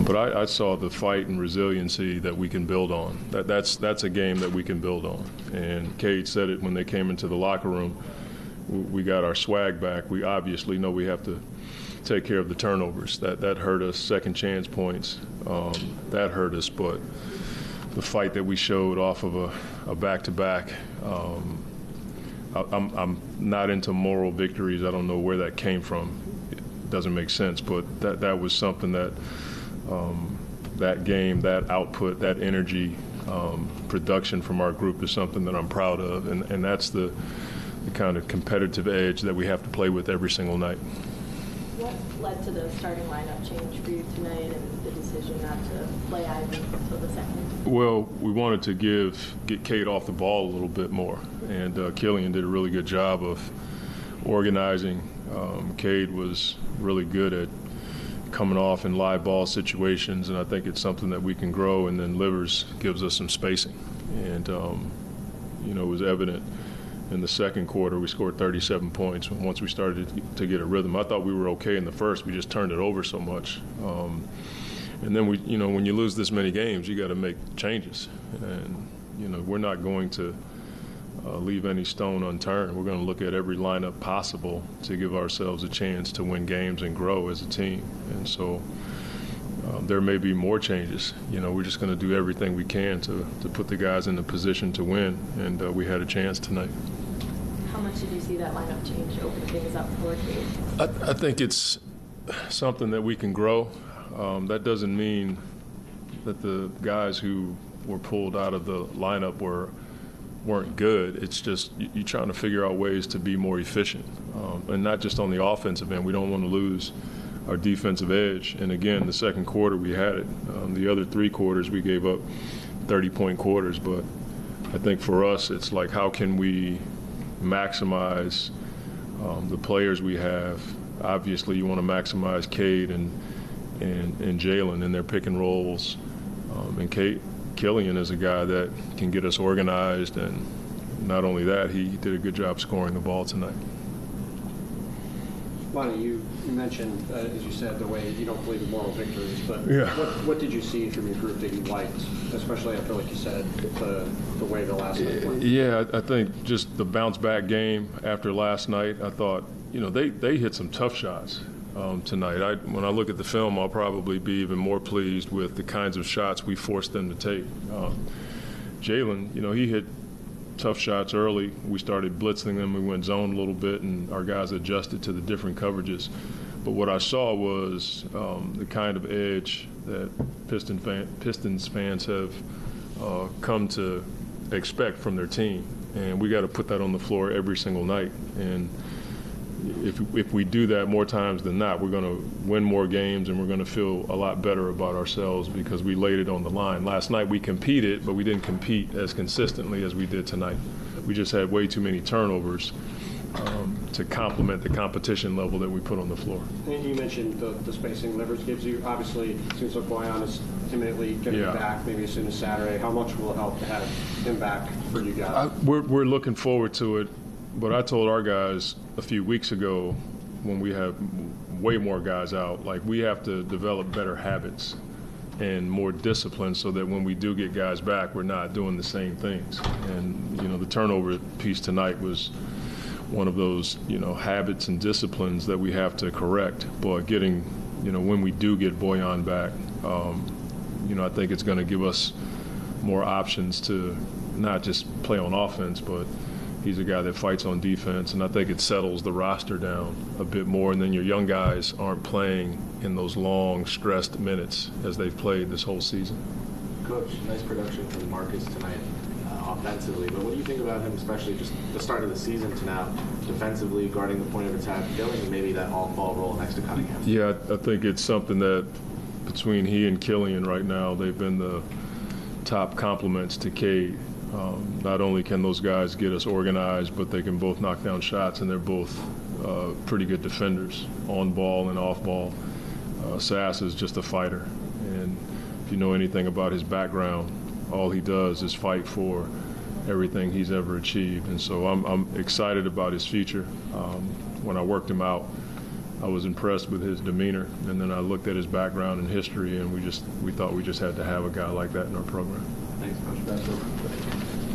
But I saw the fight and resiliency that we can build on. That's a game that we can build on. And Cade said it when they came into the locker room. We got our swag back. We obviously know we have to take care of the turnovers. That hurt us. Second chance points, that hurt us. But the fight that we showed off of a back-to-back, I'm not into moral victories. I don't know where that came from. It doesn't make sense. But that was something that that game, that output, that energy, production from our group is something that I'm proud of. And that's the kind of competitive edge that we have to play with every single night. What led to the starting lineup change for you tonight and the decision not to play Ivan until the second? Well, we wanted to get Cade off the ball a little bit more, and Killian did a really good job of organizing. Cade was really good at coming off in live ball situations, and I think it's something that we can grow, and then Livers gives us some spacing. And, it was evident in the second quarter. We scored 37 points once we started to get a rhythm. I thought we were okay in the first. We just turned it over so much. And then when you lose this many games, you got to make changes. And, we're not going to leave any stone unturned. We're going to look at every lineup possible to give ourselves a chance to win games and grow as a team. And so there may be more changes. We're just going to do everything we can to put the guys in a position to win, and we had a chance tonight. How much did you see that lineup change open things up for Cade? I think it's something that we can grow. That doesn't mean that the guys who were pulled out of the lineup weren't good. It's just you're trying to figure out ways to be more efficient, and not just on the offensive end. We don't want to lose our defensive edge. And again, the second quarter we had it. The other three quarters we gave up 30-point quarters. But I think for us it's like, how can we maximize the players we have? Obviously you want to maximize Cade and Jalen in their pick and rolls. And Killian is a guy that can get us organized, and not only that, he did a good job scoring the ball tonight. Monty, you mentioned, as you said, the way you don't believe in moral victories, but yeah. What did you see from your group that you liked, especially after, like you said, the way the last night went? Yeah, I think just the bounce-back game after last night, I thought, they hit some tough shots tonight. When I look at the film, I'll probably be even more pleased with the kinds of shots we forced them to take. Jalen, he hit tough shots early. We started blitzing them. We went zone a little bit, and our guys adjusted to the different coverages. But what I saw was the kind of edge that Pistons fans have come to expect from their team. And we got to put that on the floor every single night. And if we do that more times than not, we're going to win more games, and we're going to feel a lot better about ourselves because we laid it on the line. Last night we competed, but we didn't compete as consistently as we did tonight. We just had way too many turnovers to complement the competition level that we put on the floor. And you mentioned the spacing Livers gives you. Obviously, it seems like Boyan is imminently getting back, maybe as soon as Saturday. How much will it help to have him back for you guys? We're looking forward to it. But I told our guys a few weeks ago, when we have way more guys out, like, we have to develop better habits and more discipline so that when we do get guys back, we're not doing the same things. And, the turnover piece tonight was one of those, habits and disciplines that we have to correct. But getting, when we do get Boyan back, I think it's going to give us more options to not just play on offense, but he's a guy that fights on defense, and I think it settles the roster down a bit more. And then your young guys aren't playing in those long, stressed minutes as they've played this whole season. Coach, nice production from Marcus tonight offensively, but what do you think about him, especially just the start of the season to now, defensively, guarding the point of attack, filling maybe that all-fall role next to Cunningham? Yeah, I think it's something that between he and Killian right now, they've been the top compliments to Cade. Not only can those guys get us organized, but they can both knock down shots, and they're both pretty good defenders, on ball and off ball. Sass is just a fighter, and if you know anything about his background, all he does is fight for everything he's ever achieved. And so I'm excited about his future. When I worked him out, I was impressed with his demeanor, and then I looked at his background and history, and we thought we just had to have a guy like that in our program. Thanks, Coach. Best of luck.